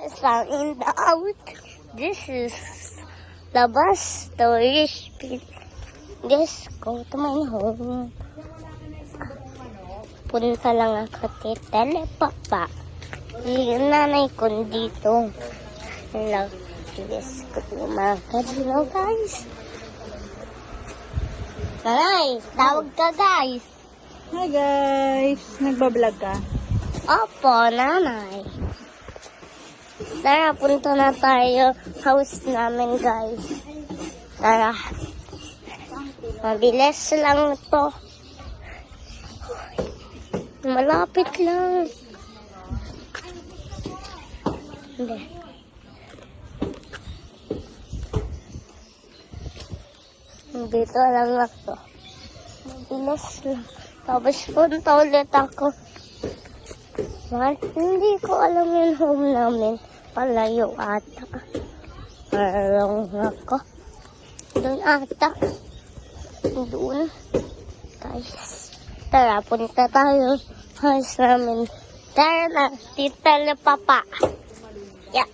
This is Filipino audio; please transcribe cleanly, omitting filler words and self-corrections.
sign out. This is the bus tourist. Let's go to my home. Punta lang ako Tita Papa. Yung nanay ko dito. Hello. Let's go to mga kadino, guys. Nanay, tawag ka, guys. Hi guys! Nagbablog ka? Opo, nanay. Tara, punta na tayo. House namin, guys. Tara. Mabilis lang to. Malapit lang. Hindi. Dito lang ako. Mabilis lang. Tapos punta ulit ako. Hindi ko alam yung home namin. Palayo ata. Parang ako. Doon ata. Doon. Guys. Tara, punta tayo. House namin. Tara na. Tita Papa. Yeah.